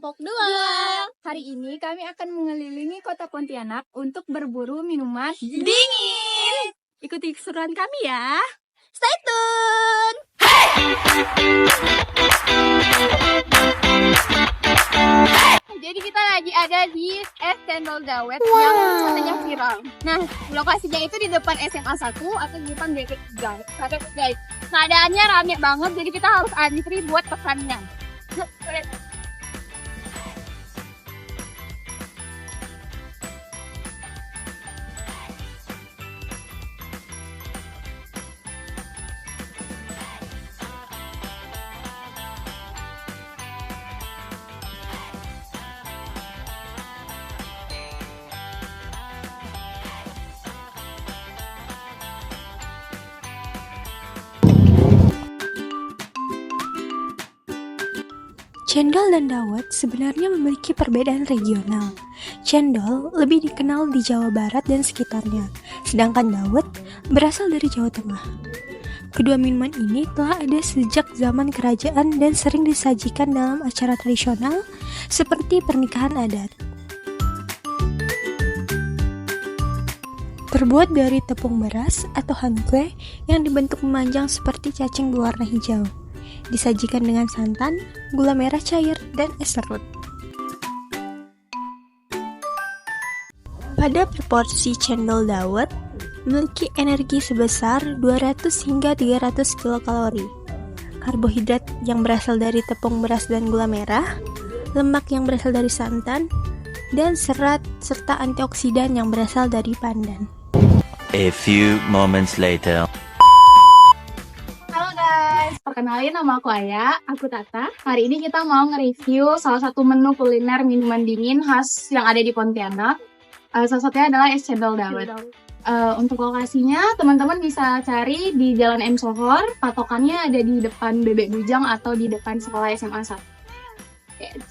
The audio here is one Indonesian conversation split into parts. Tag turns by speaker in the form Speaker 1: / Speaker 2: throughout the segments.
Speaker 1: kelompok 2.
Speaker 2: Hari ini kami akan mengelilingi kota Pontianak untuk berburu minuman
Speaker 1: Dingin.
Speaker 2: Ikuti keseruan kami ya.
Speaker 1: Stay tune. Jadi kita lagi ada di Es Cendol Dawet yang katanya viral. Nah, lokasinya itu di depan SMA 1 atau di depan BK3. Guys, keadaannya rame banget, jadi kita harus antri buat pesannya.
Speaker 3: Cendol dan dawet sebenarnya memiliki perbedaan regional. Cendol lebih dikenal di Jawa Barat dan sekitarnya, sedangkan dawet berasal dari Jawa Tengah. Kedua minuman ini telah ada sejak zaman kerajaan dan sering disajikan dalam acara tradisional seperti pernikahan adat. Terbuat dari tepung beras atau hangkwe yang dibentuk memanjang seperti cacing berwarna hijau. Disajikan dengan santan, gula merah cair, dan es serut. Pada proporsi cendol dawet memiliki energi sebesar 200 hingga 300 kilokalori. Karbohidrat yang berasal dari tepung beras dan gula merah, lemak yang berasal dari santan, dan serat serta antioksidan yang berasal dari pandan.
Speaker 4: A few moments later.
Speaker 1: Perkenalin, nama aku Aya, aku Tata. Hari ini kita mau nge-review salah satu menu kuliner minuman dingin khas yang ada di Pontianak. Salah satunya adalah Es Cendol Dawet. Untuk lokasinya, teman-teman bisa cari di Jalan M Sohor. Patokannya ada di depan Bebek Bujang atau di depan sekolah SMA 1.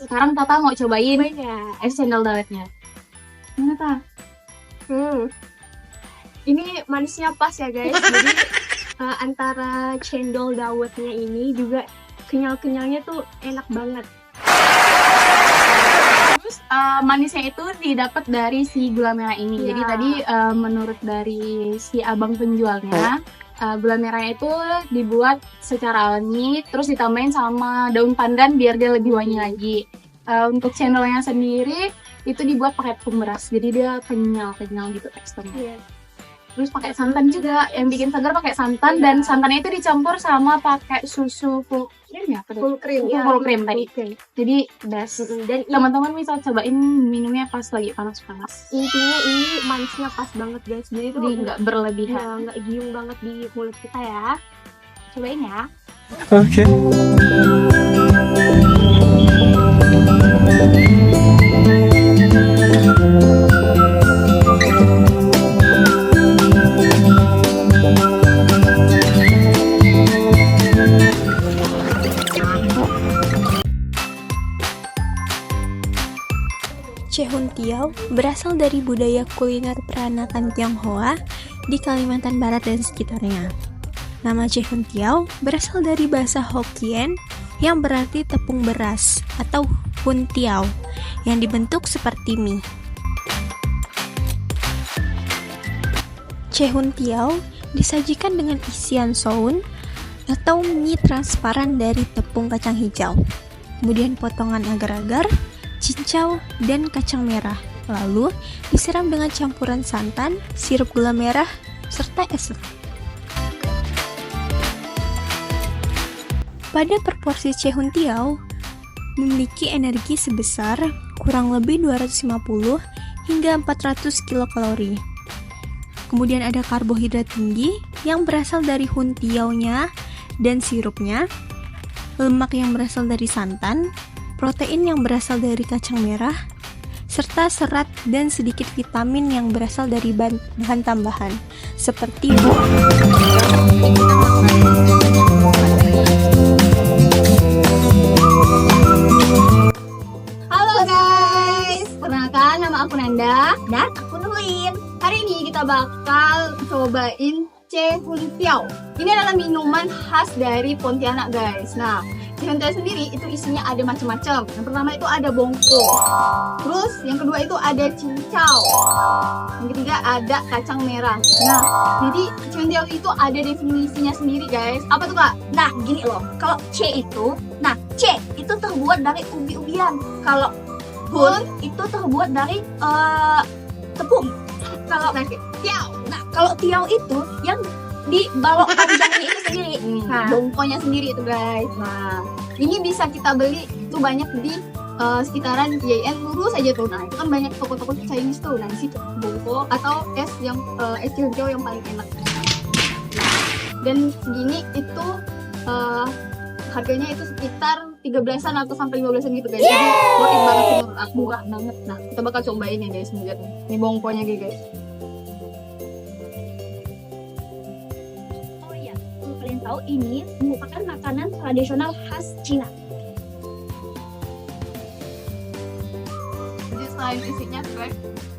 Speaker 1: Sekarang Tata mau cobain Es Cendol Dawetnya. Mana, Ta?
Speaker 5: Ini manisnya pas ya guys, jadi antara cendol dawetnya ini juga kenyal-kenyalnya tuh enak banget.
Speaker 1: Terus manisnya itu didapat dari si gula merah ini.
Speaker 5: Iya.
Speaker 1: Jadi tadi menurut dari si abang penjualnya, gula merahnya itu dibuat secara alami, terus ditambahin sama daun pandan biar dia lebih wangi lagi. Untuk cendolnya sendiri itu dibuat pakai tepung beras, jadi dia kenyal gitu teksturnya.
Speaker 5: Iya.
Speaker 1: Terus pakai santan juga, yang bikin segar pakai santan, dan santannya itu dicampur sama pakai susu full cream ya?
Speaker 5: Full cream,
Speaker 1: Full cream tadi.
Speaker 5: Okay.
Speaker 1: Jadi best.
Speaker 5: Dan
Speaker 1: Teman-teman bisa cobain minumnya pas lagi panas-panas.
Speaker 5: intinya ini manisnya pas banget guys, jadi tuh
Speaker 1: Jadi nggak berlebihan.
Speaker 5: nggak giung banget di mulut kita ya.
Speaker 1: Cobain ya.
Speaker 4: Okay.
Speaker 3: Cehuntiao berasal dari budaya kuliner peranakan Tionghoa di Kalimantan Barat dan sekitarnya. Nama Cehuntiao berasal dari bahasa Hokkien yang berarti tepung beras atau huntiao yang dibentuk seperti mie. Cehuntiao disajikan dengan isian soun atau mie transparan dari tepung kacang hijau, kemudian potongan agar-agar, cincau, dan kacang merah. Lalu disiram dengan campuran santan, sirup gula merah, serta es serut. Pada proporsi cehuntiao memiliki energi sebesar kurang lebih 250 hingga 400 kilokalori. Kemudian ada karbohidrat tinggi yang berasal dari huntiao-nya dan sirupnya, lemak yang berasal dari santan, protein yang berasal dari kacang merah, serta serat dan sedikit vitamin yang berasal dari bahan tambahan seperti
Speaker 1: Halo guys, perkenalkan nama aku Nanda dan aku Nurlin. Hari ini kita bakal cobain Cehuntiao. Ini adalah minuman khas dari Pontianak guys. Nah, cincau sendiri itu isinya ada macam-macam. Yang pertama itu ada bongko. Terus yang kedua itu ada cincau. Yang ketiga ada kacang merah. Nah, jadi cincau itu ada definisinya sendiri guys. Apa tuh kak?
Speaker 5: Nah, gini loh. Kalau C itu terbuat dari ubi-ubian. Kalau hun itu terbuat dari tepung. Kalau tiao. Nah, kalau tiao itu yang di balok panjangnya itu sendiri.
Speaker 1: Nah, bongkonya sendiri itu guys. Nah, ini bisa kita beli itu banyak di sekitaran YN lurus aja tuh. Nah, itu kan banyak toko-toko Chinese tuh. Nah, di situ bongko atau es cincau yang paling enak. Dan segini itu harganya itu sekitar 13-an atau sampai 15-an gitu guys. Jadi worth it banget menurut aku, murah banget. Nah, kita bakal cobain ya guys, lihat nih. Ini bongkonya guys.
Speaker 5: Oh iya, kalau kalian tahu ini merupakan makanan tradisional khas Cina.
Speaker 1: Jadi selain isinya guys,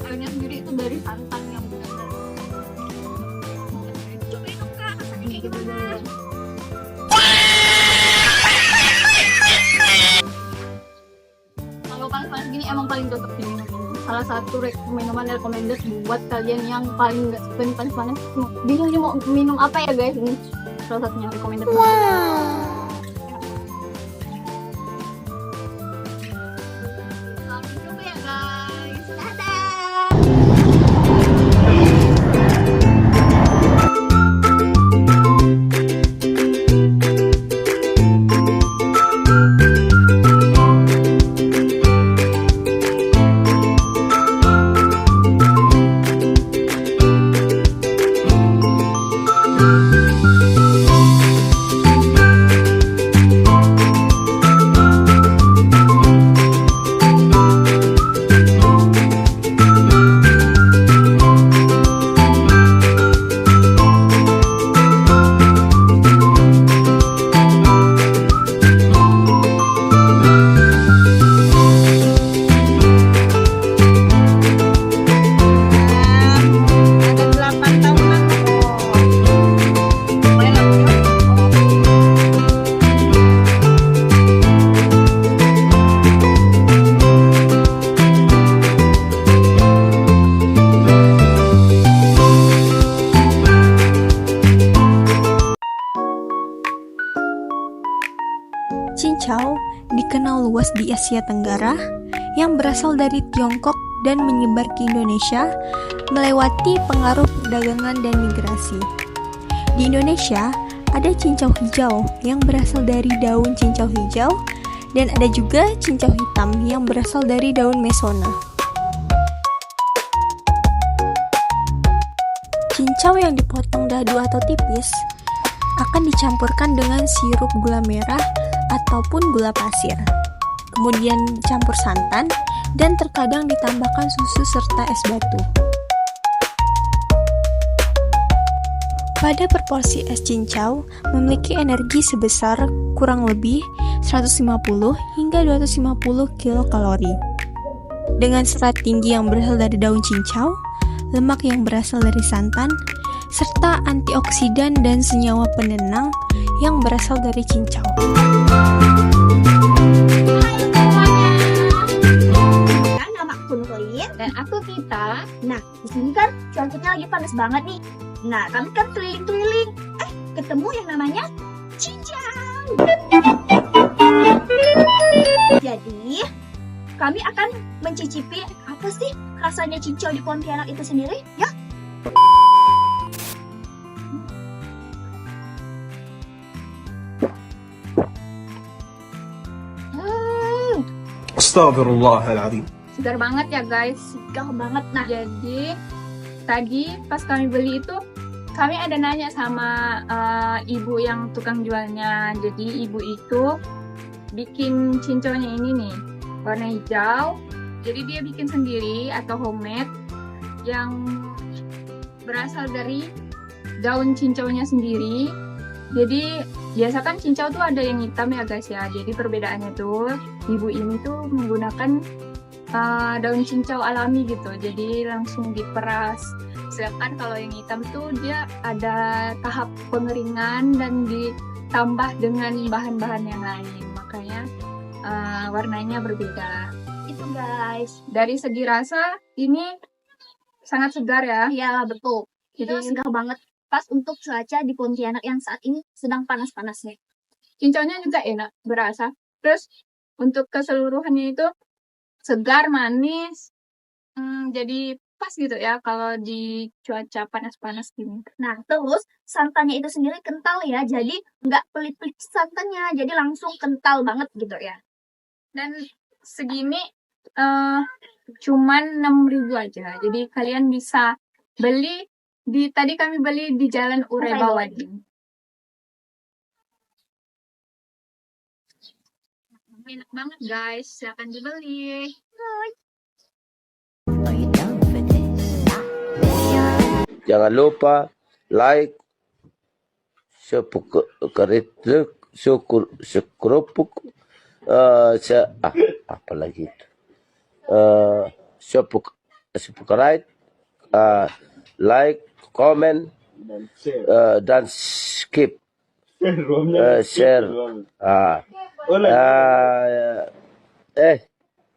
Speaker 1: airnya sendiri itu dari santan yang benar-benar.
Speaker 5: Cobain dong kak, rasanya kayak gimana?
Speaker 1: Kalau panas-panas gini emang paling cocok diminum ini. Salah satu minuman recommended buat kalian yang paling nggak suka panas-panas. Bingung nih mau minum apa ya guys, ini salah satunya recommended. Sampai jumpa ya guys. Dadah.
Speaker 3: Cincau dikenal luas di Asia Tenggara yang berasal dari Tiongkok dan menyebar ke Indonesia melewati pengaruh perdagangan dan migrasi. Di Indonesia, ada cincau hijau yang berasal dari daun cincau hijau dan ada juga cincau hitam yang berasal dari daun mesona. Cincau yang dipotong dadu atau tipis akan dicampurkan dengan sirup gula merah ataupun gula pasir. Kemudian dicampur santan dan terkadang ditambahkan susu serta es batu. Pada proporsi es cincau memiliki energi sebesar kurang lebih 150 hingga 250 kilokalori. Dengan serat tinggi yang berasal dari daun cincau, lemak yang berasal dari santan, serta antioksidan dan senyawa penenang yang berasal dari cincau.
Speaker 5: Nama aku Nurlin.
Speaker 1: Dan aku Kita.
Speaker 5: Nah, di sini kan cuacanya lagi panas banget nih. Nah, kami kan keliling-keliling. Ketemu yang namanya cincau. Jadi, kami akan mencicipi apa sih rasanya cincau di Pontianak itu sendiri, ya?
Speaker 6: Astaghfirullahaladzim.
Speaker 1: Segar banget ya guys.
Speaker 5: Segar banget. Nah,
Speaker 1: Jadi tadi pas kami beli itu kami ada nanya sama ibu yang tukang jualnya. Jadi ibu itu bikin cincaunya ini nih warna hijau. Jadi dia bikin sendiri atau homemade yang berasal dari daun cincaunya sendiri. Jadi biasa kan cincau tuh ada yang hitam ya guys ya. Jadi perbedaannya tuh ibu ini tuh menggunakan daun cincau alami gitu. Jadi langsung diperas. Sedangkan kalau yang hitam tuh dia ada tahap pengeringan dan ditambah dengan bahan-bahan yang lain. warnanya berbeda.
Speaker 5: Itu guys.
Speaker 1: Dari segi rasa ini sangat segar ya.
Speaker 5: Ya betul. Itu
Speaker 1: Jadi
Speaker 5: segar banget. Pas untuk cuaca di Pontianak yang saat ini sedang panas-panasnya.
Speaker 1: cincaunya juga enak berasa. Terus untuk keseluruhannya itu segar, manis. Jadi pas gitu ya kalau di cuaca panas-panas gini.
Speaker 5: Nah, terus santannya itu sendiri kental ya. Jadi nggak pelit-pelit santannya. Jadi langsung kental banget gitu ya.
Speaker 1: Dan segini cuman 6.000 aja. Jadi kalian bisa beli tadi kami beli di Jalan Urai Bawadi. Enak banget guys, silakan dibeli.
Speaker 6: Jangan lupa like, apa lagi itu? Subscribe, like, comment, dan skip, share.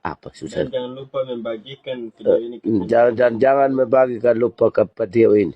Speaker 6: Apa susah?
Speaker 7: Jangan lupa membagikan video ini.
Speaker 6: Jangan membagikan lupa ke video ini.